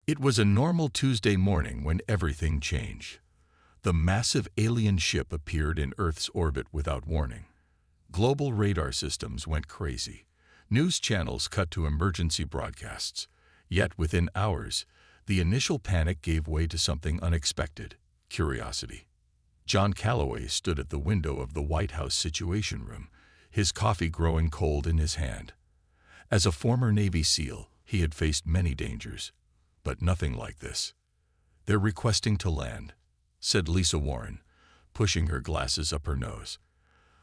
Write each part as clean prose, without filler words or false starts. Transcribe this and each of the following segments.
It was a normal Tuesday morning when everything changed. The massive alien ship appeared in Earth's orbit without warning. Global radar systems went crazy. News channels cut to emergency broadcasts. Yet within hours, the initial panic gave way to something unexpected: curiosity. John Calloway stood at the window of the White House Situation Room, his coffee growing cold in his hand. As a former Navy SEAL, he had faced many dangers, but nothing like this. "They're requesting to land," said Lisa Warren, pushing her glasses up her nose.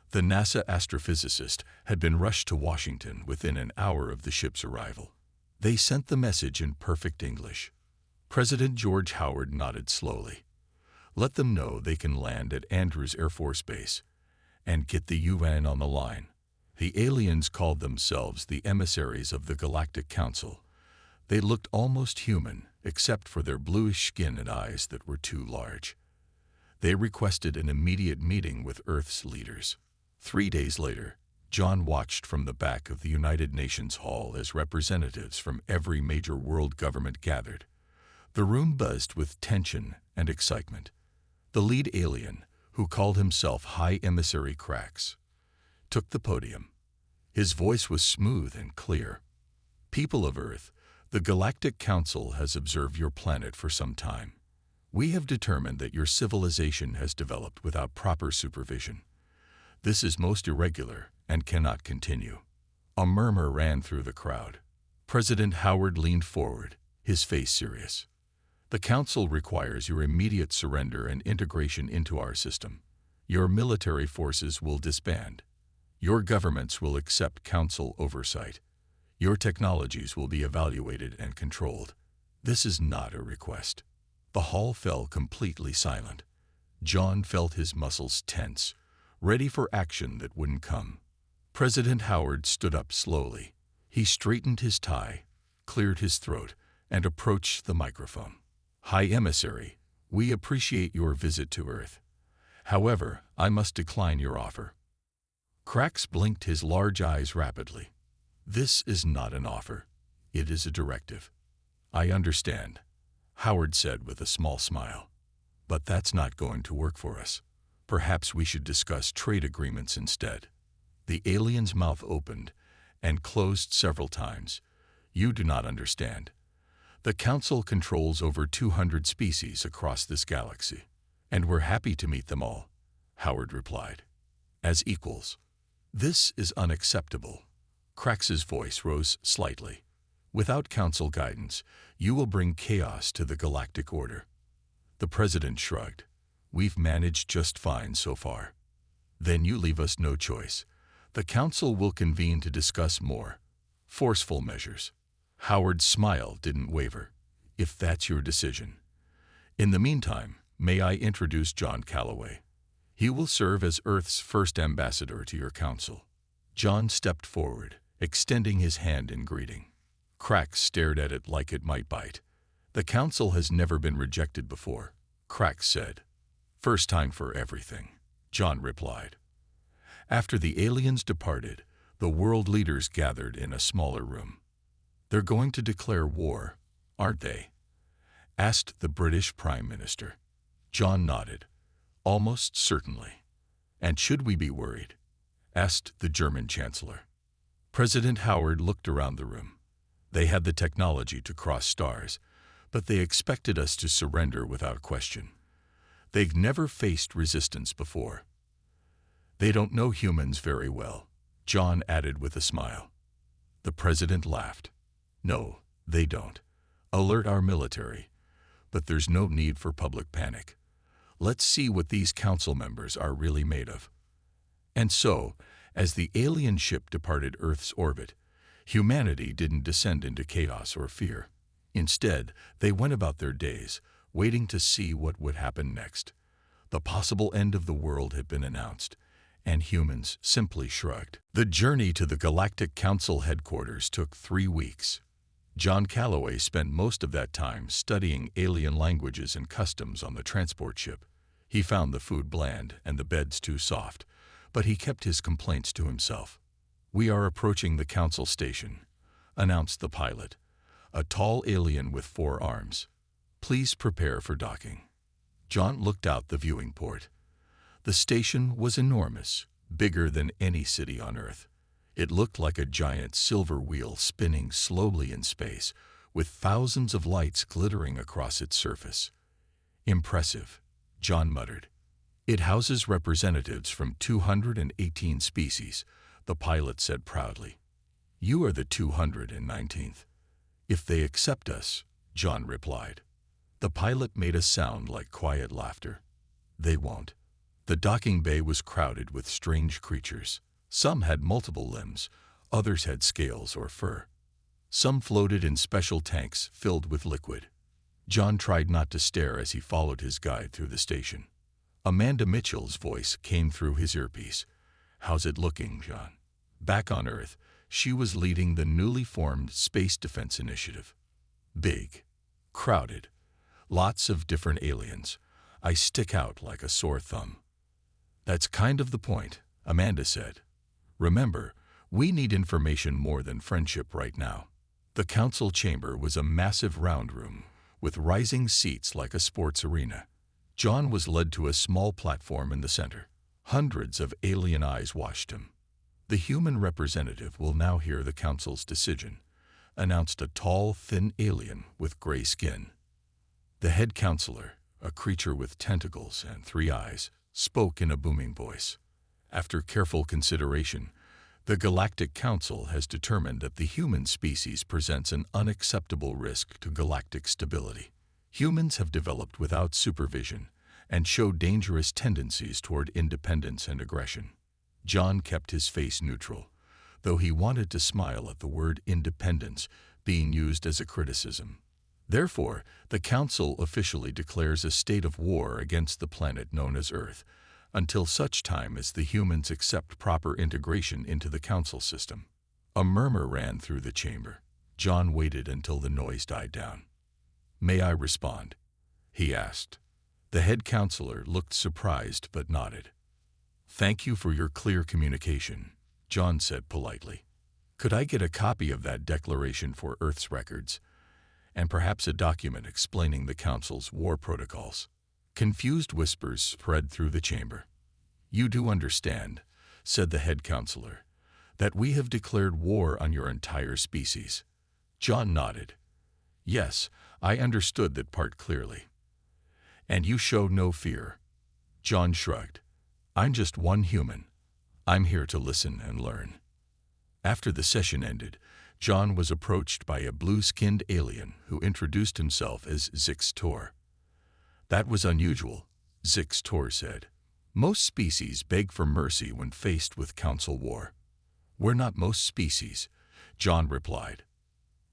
The NASA astrophysicist had been rushed to Washington within an hour of the ship's arrival. They sent the message in perfect English. President George Howard nodded slowly. "Let them know they can land at Andrews Air Force Base and get the UN on the line." The aliens called themselves the emissaries of the Galactic Council. They looked almost human, except for their bluish skin and eyes that were too large. They requested an immediate meeting with Earth's leaders. 3 days later, John watched from the back of the United Nations Hall as representatives from every major world government gathered. The room buzzed with tension and excitement. The lead alien, who called himself High Emissary Krax, took the podium. His voice was smooth and clear. "People of Earth, the Galactic Council has observed your planet for some time. We have determined that your civilization has developed without proper supervision. This is most irregular and cannot continue." A murmur ran through the crowd. President Howard leaned forward, his face serious. "The Council requires your immediate surrender and integration into our system. Your military forces will disband. Your governments will accept Council oversight. Your technologies will be evaluated and controlled. This is not a request." The hall fell completely silent. John felt his muscles tense, ready for action that wouldn't come. President Howard stood up slowly. He straightened his tie, cleared his throat, and approached the microphone. "High Emissary, we appreciate your visit to Earth. However, I must decline your offer." Krax blinked his large eyes rapidly. "This is not an offer. It is a directive." "I understand," Howard said with a small smile. "But that's not going to work for us. Perhaps we should discuss trade agreements instead." The alien's mouth opened and closed several times. "You do not understand. The Council controls over 200 species across this galaxy, and we're happy to meet them all," Howard replied, "as equals." "This is unacceptable." Krax's voice rose slightly. "Without Council guidance, you will bring chaos to the galactic order." The president shrugged. "We've managed just fine so far." "Then you leave us no choice. The Council will convene to discuss more forceful measures." Howard's smile didn't waver. "If that's your decision. In the meantime, may I introduce John Calloway? He will serve as Earth's first ambassador to your council." John stepped forward, extending his hand in greeting. Krax stared at it like it might bite. "The Council has never been rejected before," Krax said. "First time for everything," John replied. After the aliens departed, the world leaders gathered in a smaller room. "They're going to declare war, aren't they?" asked the British Prime Minister. John nodded. "Almost certainly." "And should we be worried?" asked the German Chancellor. President Howard looked around the room. "They had the technology to cross stars, but they expected us to surrender without question. They've never faced resistance before. They don't know humans very well," John added with a smile. The president laughed. "No, they don't. Alert our military. But there's no need for public panic. Let's see what these council members are really made of." And so, as the alien ship departed Earth's orbit, humanity didn't descend into chaos or fear. Instead, they went about their days, waiting to see what would happen next. The possible end of the world had been announced, and humans simply shrugged. The journey to the Galactic Council headquarters took 3 weeks. John Calloway spent most of that time studying alien languages and customs on the transport ship. He found the food bland and the beds too soft, but he kept his complaints to himself. "We are approaching the Council station," announced the pilot. a tall alien with 4 arms. Please prepare for docking. John looked out the viewing port. The station was enormous, bigger than any city on Earth. It looked like a giant silver wheel spinning slowly in space, with thousands of lights glittering across its surface. Impressive, John muttered. It houses representatives from 218 species, the pilot said proudly. You are the 219th. If they accept us, John replied. The pilot made a sound like quiet laughter. They won't. The docking bay was crowded with strange creatures. Some had multiple limbs, others had scales or fur. Some floated in special tanks filled with liquid. John tried not to stare as he followed his guide through the station. Amanda Mitchell's voice came through his earpiece. How's it looking, John? Back on Earth, she was leading the newly formed Space Defense Initiative. Big, crowded, lots of different aliens. I stick out like a sore thumb. That's kind of the point, Amanda said. Remember, we need information more than friendship right now. The council chamber was a massive round room with rising seats like a sports arena. John was led to a small platform in the center. Hundreds of alien eyes watched him. The human representative will now hear the council's decision, announced a tall, thin alien with gray skin. The head counselor, a creature with tentacles and 3 eyes, spoke in a booming voice. After careful consideration, the Galactic Council has determined that the human species presents an unacceptable risk to galactic stability. Humans have developed without supervision and show dangerous tendencies toward independence and aggression. John kept his face neutral, though he wanted to smile at the word independence being used as a criticism. Therefore, the Council officially declares a state of war against the planet known as Earth, until such time as the humans accept proper integration into the Council system. A murmur ran through the chamber. John waited until the noise died down. May I respond? He asked. The head counselor looked surprised but nodded. Thank you for your clear communication, John said politely. Could I get a copy of that declaration for Earth's records, and perhaps a document explaining the Council's war protocols? Confused whispers spread through the chamber. You do understand, said the head counselor, that we have declared war on your entire species. John nodded. Yes, I understood that part clearly. And you show no fear. John shrugged. I'm just one human. I'm here to listen and learn. After the session ended, John was approached by a blue-skinned alien who introduced himself as Zix Tor. That was unusual, Zix Tor said. Most species beg for mercy when faced with council war. We're not most species, John replied.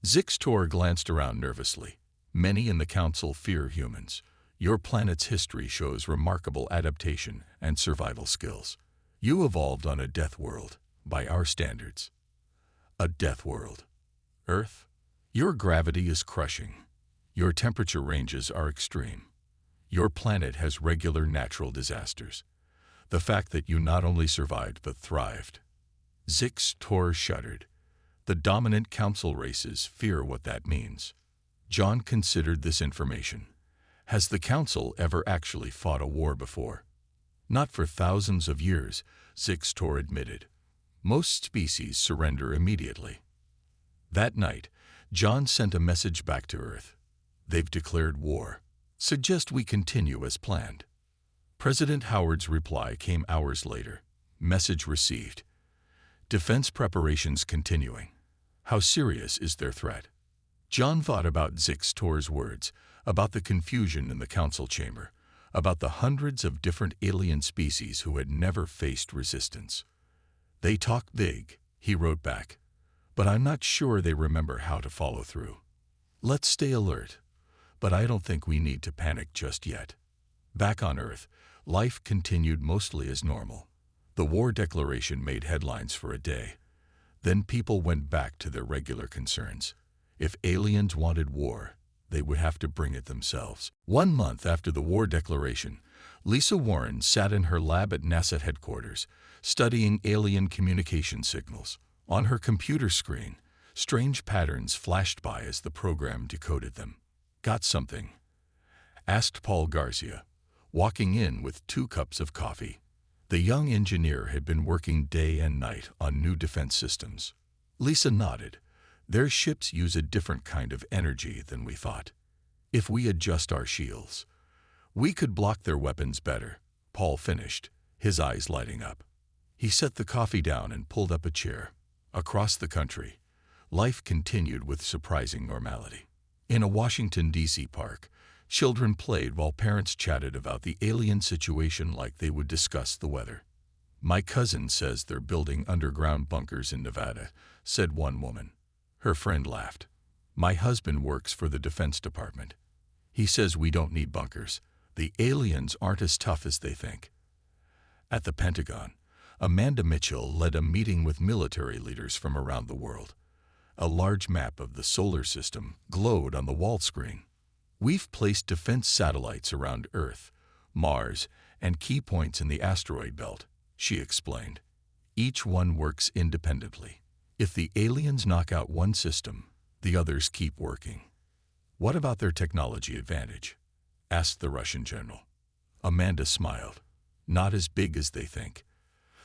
Zix Tor glanced around nervously. Many in the council fear humans. Your planet's history shows remarkable adaptation and survival skills. You evolved on a death world, by our standards. A death world. Earth? Your gravity is crushing. Your temperature ranges are extreme. Your planet has regular natural disasters. The fact that you not only survived but thrived. Zix Tor shuddered. The dominant council races fear what that means. John considered this information. Has the council ever actually fought a war before? Not for thousands of years, Zix Tor admitted. Most species surrender immediately. That night, John sent a message back to Earth. They've declared war. Suggest we continue as planned. President Howard's reply came hours later. Message received. Defense preparations continuing. How serious is their threat? John thought about Zix Tor's words, about the confusion in the council chamber, about the hundreds of different alien species who had never faced resistance. They talk big, he wrote back, but I'm not sure they remember how to follow through. Let's stay alert, but I don't think we need to panic just yet. Back on Earth, life continued mostly as normal. The war declaration made headlines for a day. Then people went back to their regular concerns. If aliens wanted war, they would have to bring it themselves. 1 month after the war declaration, Lisa Warren sat in her lab at NASA headquarters, studying alien communication signals. On her computer screen, Strange patterns flashed by as the program decoded them. "Got something?" asked Paul Garcia, walking in with 2 cups of coffee. The young engineer had been working day and night on new defense systems. Lisa nodded. "Their ships use a different kind of energy than we thought. If we adjust our shields, we could block their weapons better," Paul finished, his eyes lighting up. He set the coffee down and pulled up a chair. Across the country, life continued with surprising normality. In a Washington, D.C. park, children played while parents chatted about the alien situation like they would discuss the weather. "My cousin says they're building underground bunkers in Nevada," said one woman. Her friend laughed. "My husband works for the Defense Department. He says we don't need bunkers. The aliens aren't as tough as they think." At the Pentagon, Amanda Mitchell led a meeting with military leaders from around the world. A large map of the solar system glowed on the wall screen. "We've placed defense satellites around Earth, Mars, and key points in the asteroid belt," she explained. "Each one works independently. If the aliens knock out one system, the others keep working." "What about their technology advantage?" asked the Russian general. Amanda smiled. "Not as big as they think.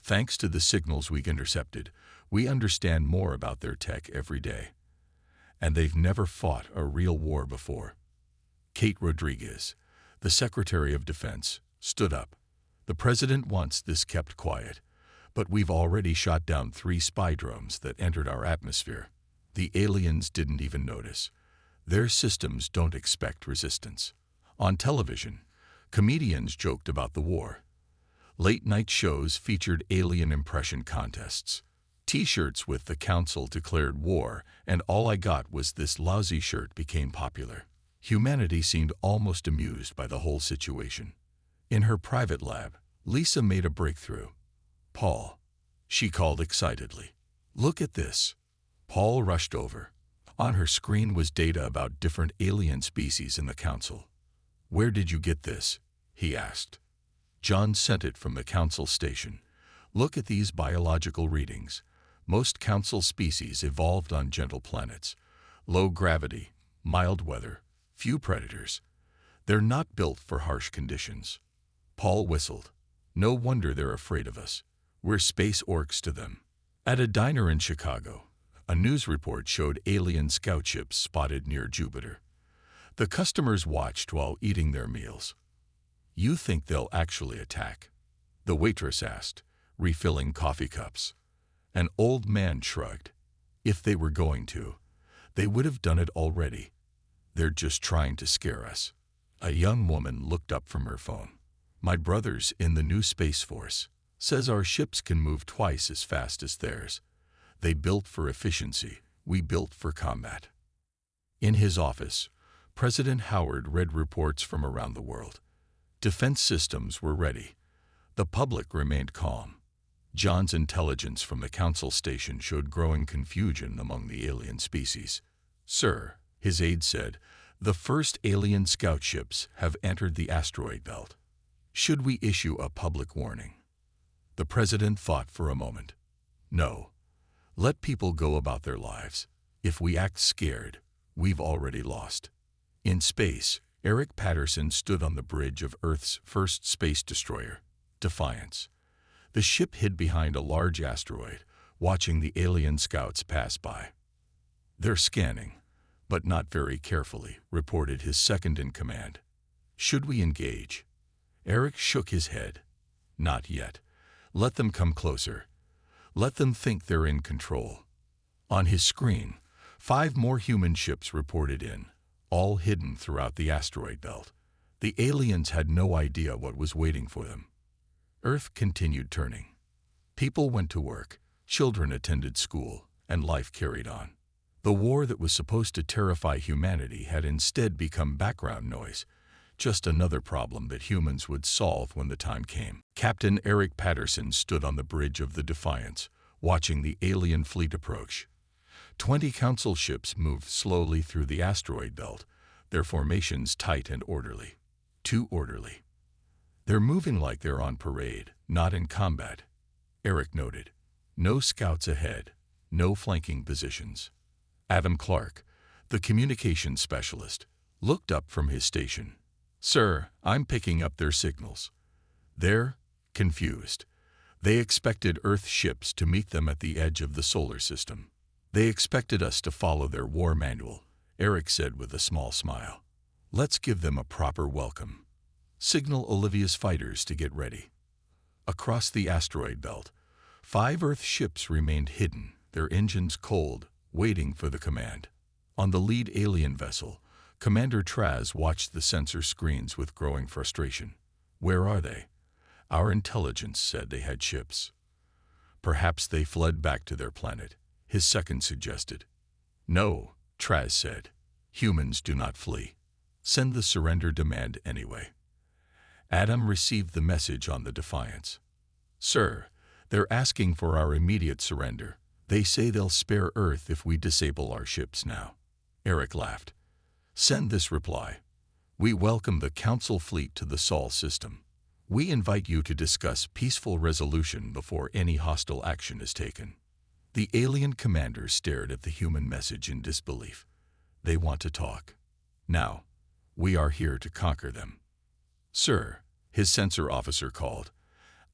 Thanks to the signals we intercepted, we understand more about their tech every day. And they've never fought a real war before." Kate Rodriguez, the Secretary of Defense, stood up. "The president wants this kept quiet, but we've already shot down 3 spy drones that entered our atmosphere. The aliens didn't even notice. Their systems don't expect resistance." On television, comedians joked about the war. Late-night shows featured alien impression contests. T-shirts with "The Council declared war, and all I got was this lousy shirt" became popular. Humanity seemed almost amused by the whole situation. In her private lab, Lisa made a breakthrough. "Paul," she called excitedly, "look at this." Paul rushed over. On her screen was data about different alien species in the Council. "Where did you get this?" he asked. "John sent it from the Council station. Look at these biological readings. Most Council species evolved on gentle planets. Low gravity, mild weather, few predators. They're not built for harsh conditions." Paul whistled. "No wonder they're afraid of us. We're space orcs to them." At a diner in Chicago, a news report showed alien scout ships spotted near Jupiter. The customers watched while eating their meals. "You think they'll actually attack?" the waitress asked, refilling coffee cups. An old man shrugged. "If they were going to, they would have done it already. They're just trying to scare us." A young woman looked up from her phone. "My brother's in the new Space Force. Says our ships can move twice as fast as theirs. They built for efficiency, we built for combat." In his office, President Howard read reports from around the world. Defense systems were ready. The public remained calm. John's intelligence from the Council station showed growing confusion among the alien species. "Sir," his aide said, "the first alien scout ships have entered the asteroid belt. Should we issue a public warning?" The president thought for a moment. "No. Let people go about their lives. If we act scared, we've already lost." In space, Eric Patterson stood on the bridge of Earth's first space destroyer, Defiance. The ship hid behind a large asteroid, watching the alien scouts pass by. "They're scanning, but not very carefully," reported his second-in-command. "Should we engage?" Eric shook his head. "Not yet. Let them come closer. Let them think they're in control." On his screen, 5 more human ships reported in, all hidden throughout the asteroid belt. The aliens had no idea what was waiting for them. Earth continued turning. People went to work, children attended school, and life carried on. The war that was supposed to terrify humanity had instead become background noise, just another problem that humans would solve when the time came. Captain Eric Patterson stood on the bridge of the Defiance, watching the alien fleet approach. 20 Council ships moved slowly through the asteroid belt, their formations tight and orderly. Too orderly. "They're moving like they're on parade, not in combat," Eric noted. "No scouts ahead, no flanking positions." Adam Clark, the communications specialist, looked up from his station. "Sir, I'm picking up their signals." They're confused. They expected Earth ships to meet them at the edge of the solar system. "They expected us to follow their war manual," Eric said with a small smile. "Let's give them a proper welcome. Signal Olivia's fighters to get ready." Across the asteroid belt, 5 Earth ships remained hidden, their engines cold, waiting for the command. On the lead alien vessel, Commander Traz watched the sensor screens with growing frustration. "Where are they?" "Our intelligence said they had ships." "Perhaps they fled back to their planet," his second suggested. "No," Traz said. "Humans do not flee. Send the surrender demand anyway." Adam received the message on the Defiance. "Sir, they're asking for our immediate surrender. They say they'll spare Earth if we disable our ships now." Eric laughed. "Send this reply. We welcome the Council fleet to the Sol system. We invite you to discuss peaceful resolution before any hostile action is taken." The alien commander stared at the human message in disbelief. "They want to talk. Now, we are here to conquer them." "Sir," his sensor officer called,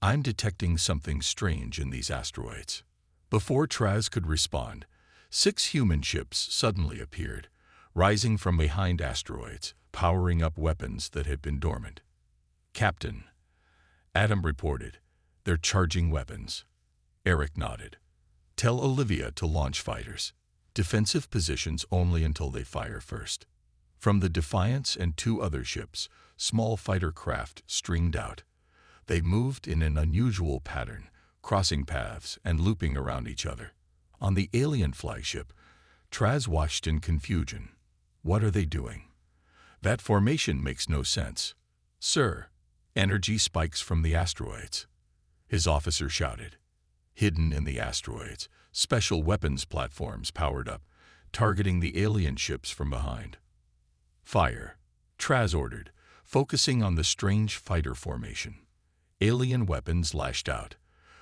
"I'm detecting something strange in these asteroids." Before Traz could respond, 6 human ships suddenly appeared, rising from behind asteroids, powering up weapons that had been dormant. "Captain," Adam reported, "they're charging weapons." Eric nodded. "Tell Olivia to launch fighters. Defensive positions only until they fire first." From the Defiance and 2 other ships, small fighter craft stringed out. They moved in an unusual pattern, crossing paths and looping around each other. On the alien flagship, Traz watched in confusion. "What are they doing? That formation makes no sense." "Sir, energy spikes from the asteroids," his officer shouted. Hidden in the asteroids, special weapons platforms powered up, targeting the alien ships from behind. "Fire," Traz ordered, focusing on the strange fighter formation. Alien weapons lashed out,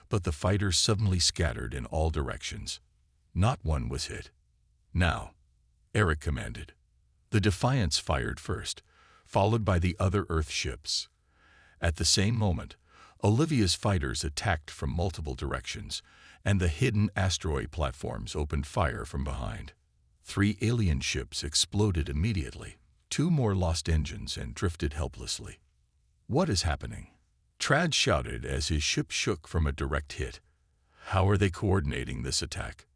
but the fighters suddenly scattered in all directions. Not one was hit. "Now," Eric commanded. The Defiance fired first, followed by the other Earth ships. At the same moment, Olivia's fighters attacked from multiple directions, and the hidden asteroid platforms opened fire from behind. 3 alien ships exploded immediately. 2 more lost engines and drifted helplessly. "What is happening?" Trad shouted as his ship shook from a direct hit. "How are they coordinating this attack?"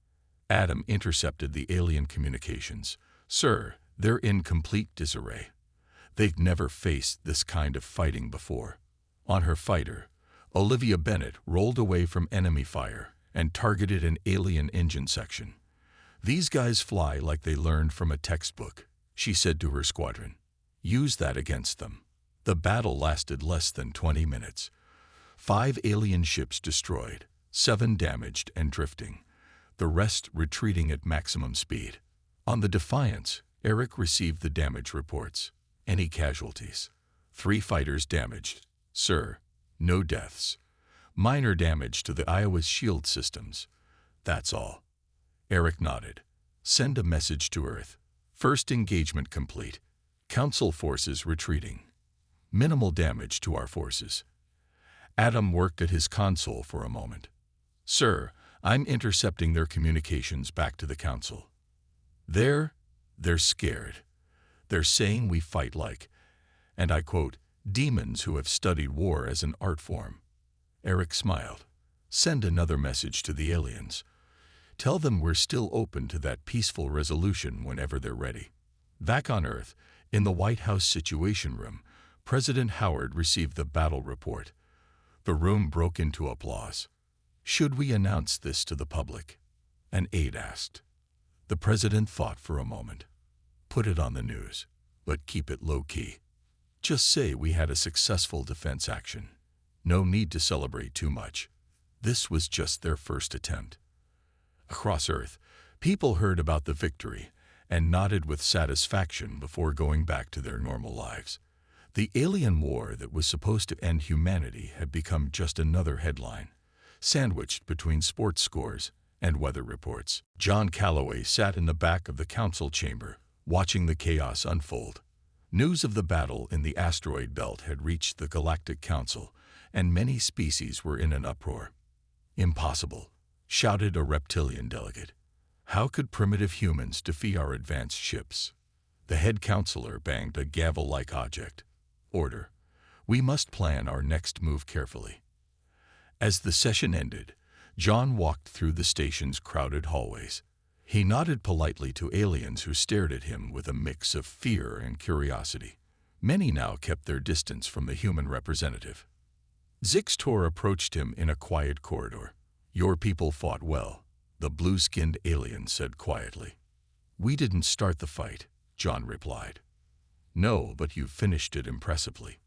Adam intercepted the alien communications. "Sir, they're in complete disarray. They've never faced this kind of fighting before." On her fighter, Olivia Bennett rolled away from enemy fire and targeted an alien engine section. "These guys fly like they learned from a textbook," she said to her squadron. "Use that against them." The battle lasted less than 20 minutes. 5 alien ships destroyed, 7 damaged and drifting, the rest retreating at maximum speed. On the Defiance, Eric received the damage reports. "Any casualties?" 3 fighters damaged. "Sir, no deaths. Minor damage to the Iowa's shield systems. That's all." Eric nodded. "Send a message to Earth. First engagement complete. Council forces retreating. Minimal damage to our forces." Adam worked at his console for a moment. "Sir, I'm intercepting their communications back to the Council. They're scared. They're saying we fight like, and I quote, demons who have studied war as an art form." Eric smiled. "Send another message to the aliens. Tell them we're still open to that peaceful resolution whenever they're ready." Back on Earth, in the White House Situation Room, President Howard received the battle report. The room broke into applause. "Should we announce this to the public?" an aide asked. The president thought for a moment. "Put it on the news, but keep it low-key. Just say we had a successful defense action. No need to celebrate too much. This was just their first attempt." Across Earth, people heard about the victory and nodded with satisfaction before going back to their normal lives. The alien war that was supposed to end humanity had become just another headline, sandwiched between sports scores and weather reports. John Calloway sat in the back of the council chamber, watching the chaos unfold. News of the battle in the asteroid belt had reached the Galactic Council, and many species were in an uproar. "Impossible," shouted a reptilian delegate. "How could primitive humans defeat our advanced ships?" The head counselor banged a gavel-like object. "Order. We must plan our next move carefully." As the session ended, John walked through the station's crowded hallways. He nodded politely to aliens who stared at him with a mix of fear and curiosity. Many now kept their distance from the human representative. Zixtor approached him in a quiet corridor. "Your people fought well," the blue-skinned alien said quietly. "We didn't start the fight," John replied. "No, but you finished it impressively."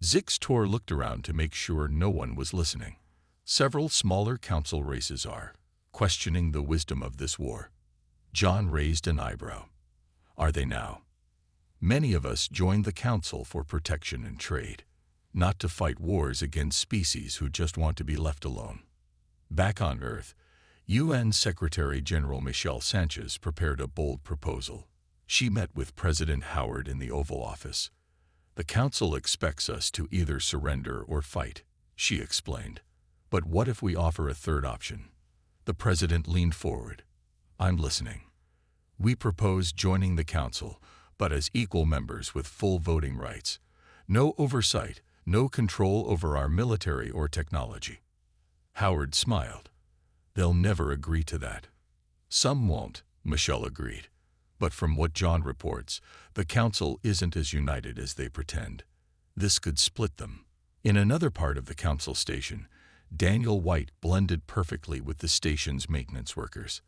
Zixtor looked around to make sure no one was listening. "Several smaller council races are questioning the wisdom of this war." John raised an eyebrow. "Are they now? Many of us joined the council for protection and trade, not to fight wars against species who just want to be left alone." Back on Earth, UN Secretary General Michelle Sanchez prepared a bold proposal. She met with President Howard in the Oval Office. "The council expects us to either surrender or fight," she explained. "But what if we offer a third option?" The president leaned forward. "I'm listening. We propose joining the council, but as equal members with full voting rights. No oversight, no control over our military or technology." Howard smiled. "They'll never agree to that." "Some won't," Michelle agreed. "But from what John reports, the council isn't as united as they pretend. This could split them." In another part of the council station, Daniel White blended perfectly with the station's maintenance workers.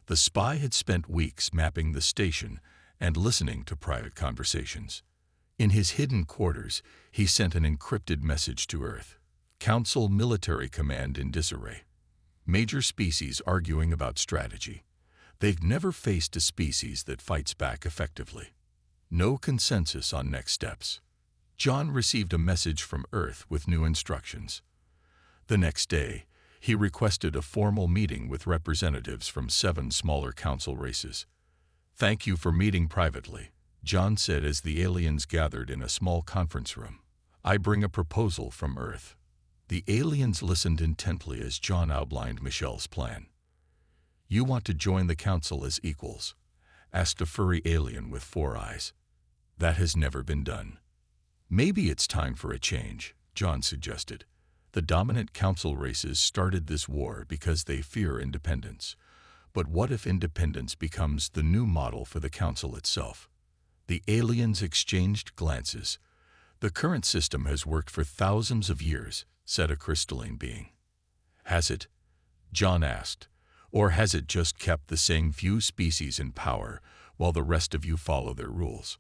The spy had spent weeks mapping the station and listening to private conversations. In his hidden quarters, he sent an encrypted message to Earth. "Council military command in disarray. Major species arguing about strategy. They've never faced a species that fights back effectively. No consensus on next steps." John received a message from Earth with new instructions. The next day, he requested a formal meeting with representatives from 7 smaller council races. "Thank you for meeting privately," John said as the aliens gathered in a small conference room. "I bring a proposal from Earth." The aliens listened intently as John outlined Michelle's plan. "You want to join the council as equals?" asked a furry alien with 4 eyes. "That has never been done." "Maybe it's time for a change," John suggested. "The dominant council races started this war because they fear independence. But what if independence becomes the new model for the council itself?" The aliens exchanged glances. "The current system has worked for thousands of years," said a crystalline being. "Has it?" John asked. "Or has it just kept the same few species in power while the rest of you follow their rules?"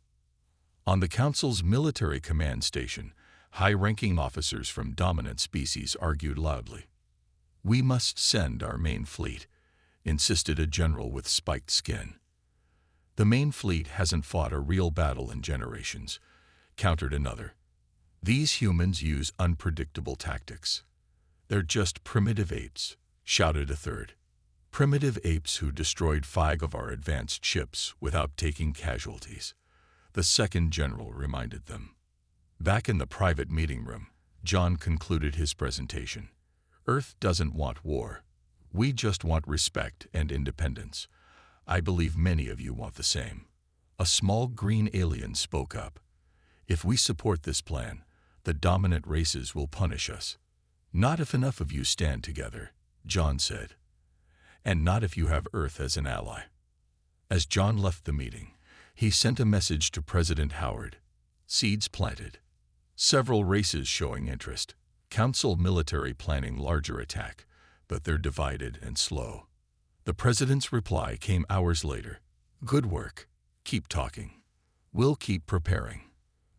On the council's military command station, high-ranking officers from dominant species argued loudly. "We must send our main fleet," insisted a general with spiked skin. "The main fleet hasn't fought a real battle in generations," countered another. "These humans use unpredictable tactics." "They're just primitive apes," shouted a third. "Primitive apes who destroyed 5 of our advanced ships without taking casualties," the second general reminded them. Back in the private meeting room, John concluded his presentation. "Earth doesn't want war. We just want respect and independence. I believe many of you want the same." A small green alien spoke up. "If we support this plan, the dominant races will punish us." "Not if enough of you stand together," John said. "And not if you have Earth as an ally." As John left the meeting, he sent a message to President Howard. "Seeds planted. Several races showing interest. Council military planning larger attack, but they're divided and slow." The president's reply came hours later. "Good work. Keep talking. We'll keep preparing."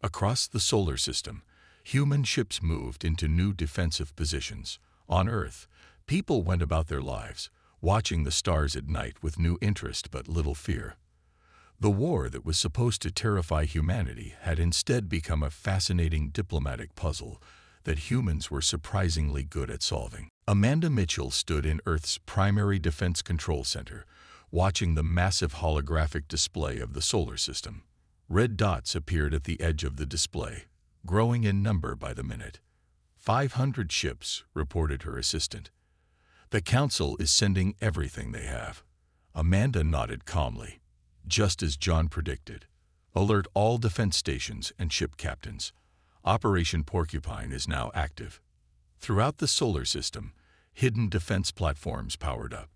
Across the solar system, human ships moved into new defensive positions. On Earth, people went about their lives, watching the stars at night with new interest but little fear. The war that was supposed to terrify humanity had instead become a fascinating diplomatic puzzle that humans were surprisingly good at solving. Amanda Mitchell stood in Earth's primary defense control center, watching the massive holographic display of the solar system. Red dots appeared at the edge of the display, growing in number by the minute. 500 ships, reported her assistant. The Council is sending everything they have. Amanda nodded calmly. Just as John predicted. Alert all defense stations and ship captains. Operation Porcupine is now active. Throughout the solar system, hidden defense platforms powered up.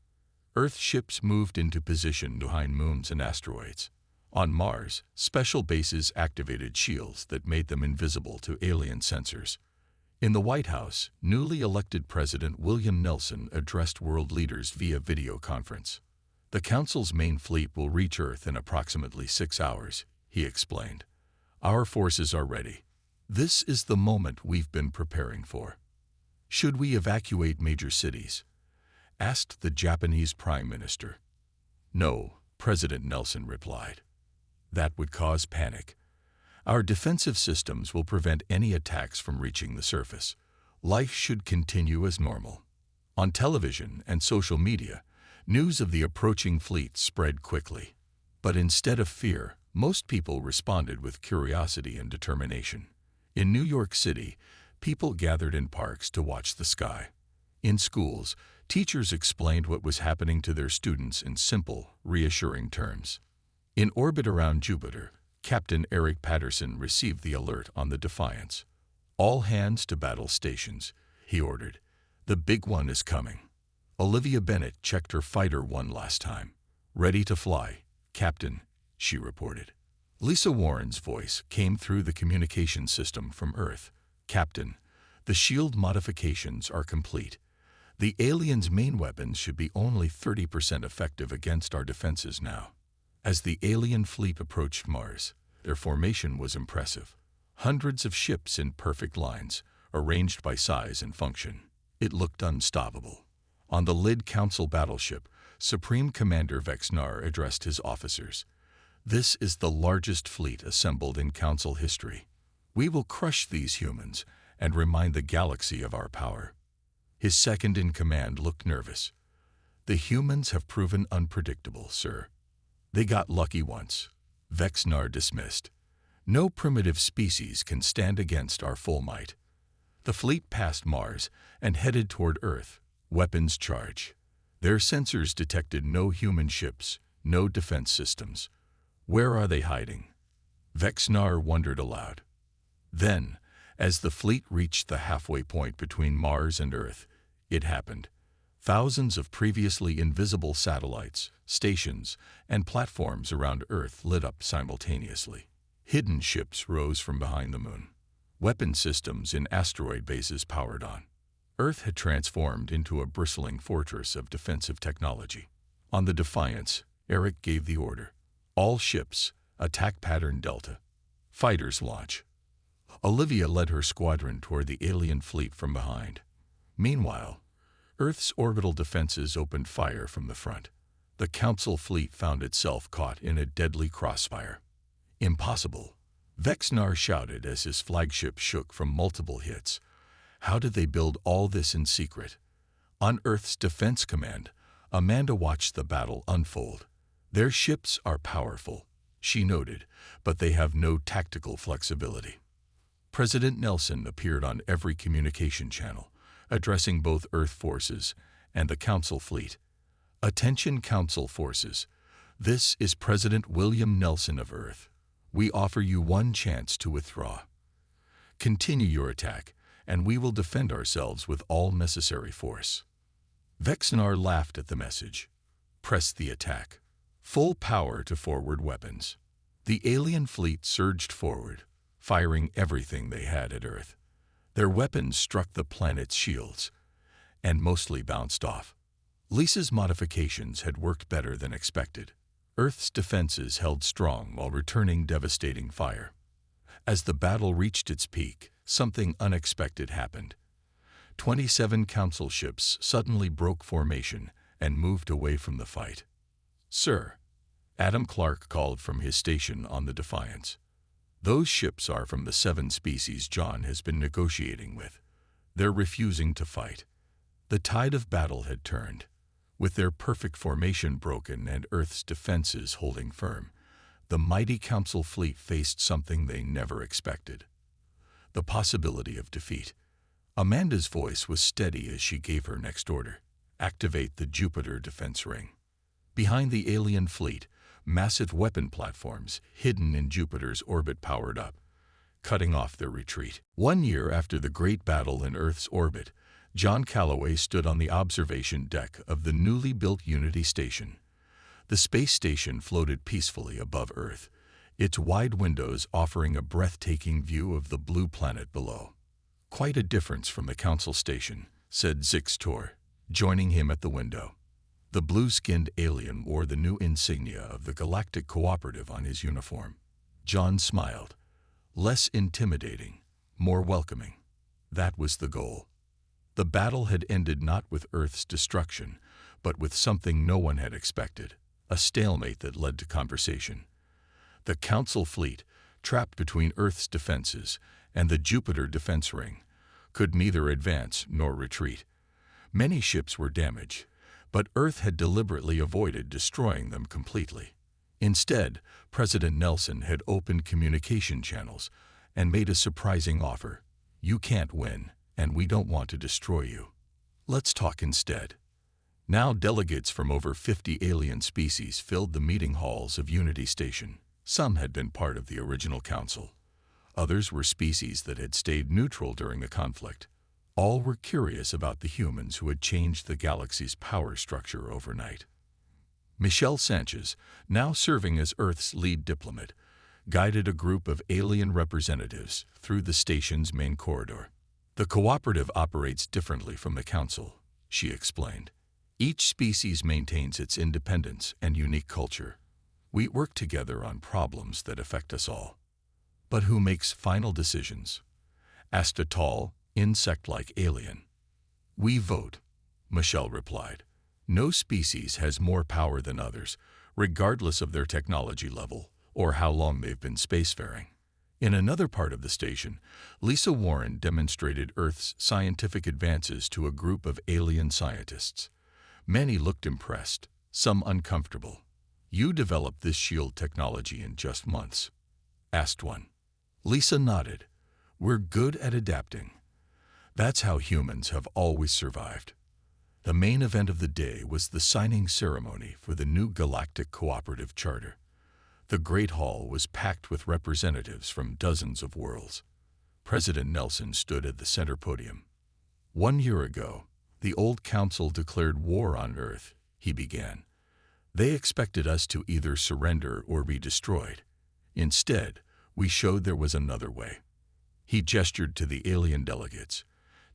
Earth ships moved into position behind moons and asteroids. On Mars, special bases activated shields that made them invisible to alien sensors. In the White House, newly elected President William Nelson addressed world leaders via video conference. The Council's main fleet will reach Earth in approximately 6 hours, he explained. Our forces are ready. This is the moment we've been preparing for. Should we evacuate major cities? Asked the Japanese Prime Minister. No, President Nelson replied. That would cause panic. Our defensive systems will prevent any attacks from reaching the surface. Life should continue as normal. On television and social media, news of the approaching fleet spread quickly. But instead of fear, most people responded with curiosity and determination. In New York City, people gathered in parks to watch the sky. In schools, teachers explained what was happening to their students in simple, reassuring terms. In orbit around Jupiter, Captain Eric Patterson received the alert on the Defiance. All hands to battle stations, he ordered. The big one is coming. Olivia Bennett checked her fighter one last time. Ready to fly, Captain, she reported. Lisa Warren's voice came through the communication system from Earth. Captain, the shield modifications are complete. The aliens' main weapons should be only 30% effective against our defenses now. As the alien fleet approached Mars, their formation was impressive. Hundreds of ships in perfect lines, arranged by size and function. It looked unstoppable. On the Lid Council battleship, Supreme Commander Vexnar addressed his officers. This is the largest fleet assembled in Council history. We will crush these humans and remind the galaxy of our power. His second-in-command looked nervous. The humans have proven unpredictable, sir. They got lucky once. Vexnar dismissed. No primitive species can stand against our full might. The fleet passed Mars and headed toward Earth, weapons charge. Their sensors detected no human ships, no defense systems. Where are they hiding? Vexnar wondered aloud. Then, as the fleet reached the halfway point between Mars and Earth, it happened. Thousands of previously invisible satellites, stations, and platforms around Earth lit up simultaneously. Hidden ships rose from behind the moon. Weapon systems in asteroid bases powered on. Earth had transformed into a bristling fortress of defensive technology. On the Defiance, Eric gave the order. All ships, attack pattern Delta. Fighters launch. Olivia led her squadron toward the alien fleet from behind. Meanwhile, Earth's orbital defenses opened fire from the front. The Council fleet found itself caught in a deadly crossfire. Impossible, Vexnar shouted as his flagship shook from multiple hits. How did they build all this in secret? On Earth's Defense Command, Amanda watched the battle unfold. Their ships are powerful, she noted, but they have no tactical flexibility. President Nelson appeared on every communication channel, addressing both Earth forces and the Council fleet. Attention Council forces. This is President William Nelson of Earth. We offer you one chance to withdraw. Continue your attack, and we will defend ourselves with all necessary force. Vexnar laughed at the message. Press the attack. Full power to forward weapons. The alien fleet surged forward, firing everything they had at Earth. Their weapons struck the planet's shields, and mostly bounced off. Lisa's modifications had worked better than expected. Earth's defenses held strong while returning devastating fire. As the battle reached its peak, something unexpected happened. 27 Council ships suddenly broke formation and moved away from the fight. Sir, Adam Clark called from his station on the Defiance. Those ships are from the 7 species John has been negotiating with. They're refusing to fight. The tide of battle had turned. With their perfect formation broken and Earth's defenses holding firm, the mighty Council fleet faced something they never expected: the possibility of defeat. Amanda's voice was steady as she gave her next order: activate the Jupiter defense ring. Behind the alien fleet, massive weapon platforms hidden in Jupiter's orbit powered up, cutting off their retreat. 1 year after the great battle in Earth's orbit, John Calloway stood on the observation deck of the newly built Unity station. The space station floated peacefully above Earth, its wide windows offering a breathtaking view of the blue planet below. "Quite a difference from the Council station," said Zix Tor, joining him at the window. The blue-skinned alien wore the new insignia of the Galactic Cooperative on his uniform. John smiled. Less intimidating, more welcoming. That was the goal. The battle had ended not with Earth's destruction, but with something no one had expected: a stalemate that led to conversation. The Council fleet, trapped between Earth's defenses and the Jupiter defense ring, could neither advance nor retreat. Many ships were damaged, but Earth had deliberately avoided destroying them completely. Instead, President Nelson had opened communication channels and made a surprising offer: "You can't win, and we don't want to destroy you. Let's talk instead." Now delegates from over 50 alien species filled the meeting halls of Unity Station. Some had been part of the original council. Others were species that had stayed neutral during the conflict. All were curious about the humans who had changed the galaxy's power structure overnight. Michelle Sanchez, now serving as Earth's lead diplomat, guided a group of alien representatives through the station's main corridor. "The cooperative operates differently from the council," she explained. "Each species maintains its independence and unique culture. We work together on problems that affect us all." "But who makes final decisions?" asked a tall, insect-like alien. "We vote," Michelle replied. "No species has more power than others, regardless of their technology level or how long they've been spacefaring." In another part of the station, Lisa Warren demonstrated Earth's scientific advances to a group of alien scientists. Many looked impressed, some uncomfortable. "You developed this shield technology in just months?" asked one. Lisa nodded. "We're good at adapting. That's how humans have always survived." The main event of the day was the signing ceremony for the new Galactic Cooperative Charter. The Great Hall was packed with representatives from dozens of worlds. President Nelson stood at the center podium. "1 year ago, the old council declared war on Earth," he began. "They expected us to either surrender or be destroyed. Instead, we showed there was another way." He gestured to the alien delegates.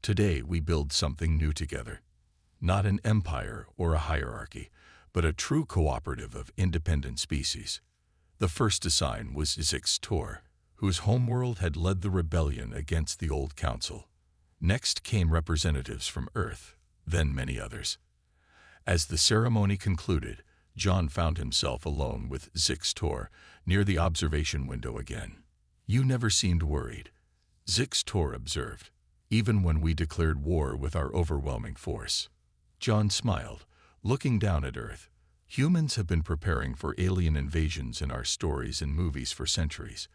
"Today we build something new together. Not an empire or a hierarchy, but a true cooperative of independent species." The first to sign was Zix Tor, whose homeworld had led the rebellion against the old council. Next came representatives from Earth, then many others. As the ceremony concluded, John found himself alone with Zix Tor near the observation window again. "You never seemed worried," Zix Tor observed, "even when we declared war with our overwhelming force." John smiled, looking down at Earth. "Humans have been preparing for alien invasions in our stories and movies for centuries.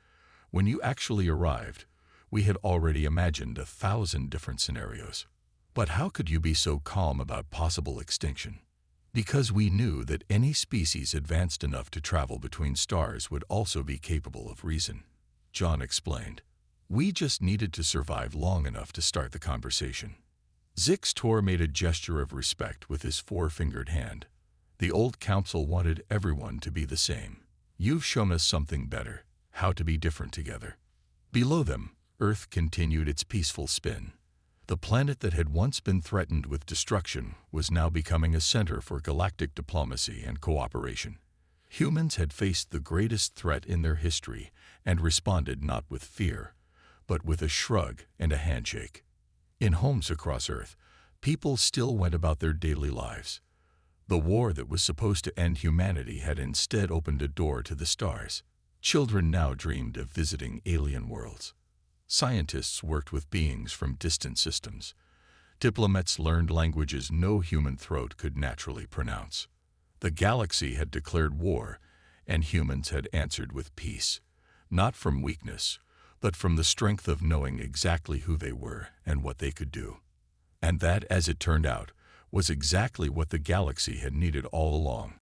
When you actually arrived, we had already imagined 1,000 different scenarios. But how could you be so calm about possible extinction?" "Because we knew that any species advanced enough to travel between stars would also be capable of reason," John explained. "We just needed to survive long enough to start the conversation." Zix Tor made a gesture of respect with his four-fingered hand. "The old council wanted everyone to be the same. You've shown us something better, how to be different together." Below them, Earth continued its peaceful spin. The planet that had once been threatened with destruction was now becoming a center for galactic diplomacy and cooperation. Humans had faced the greatest threat in their history and responded not with fear, but with a shrug and a handshake. In homes across Earth, people still went about their daily lives. The war that was supposed to end humanity had instead opened a door to the stars. Children now dreamed of visiting alien worlds. Scientists worked with beings from distant systems. Diplomats learned languages no human throat could naturally pronounce. The galaxy had declared war, and humans had answered with peace, not from weakness, but from the strength of knowing exactly who they were and what they could do. And that, as it turned out, was exactly what the galaxy had needed all along.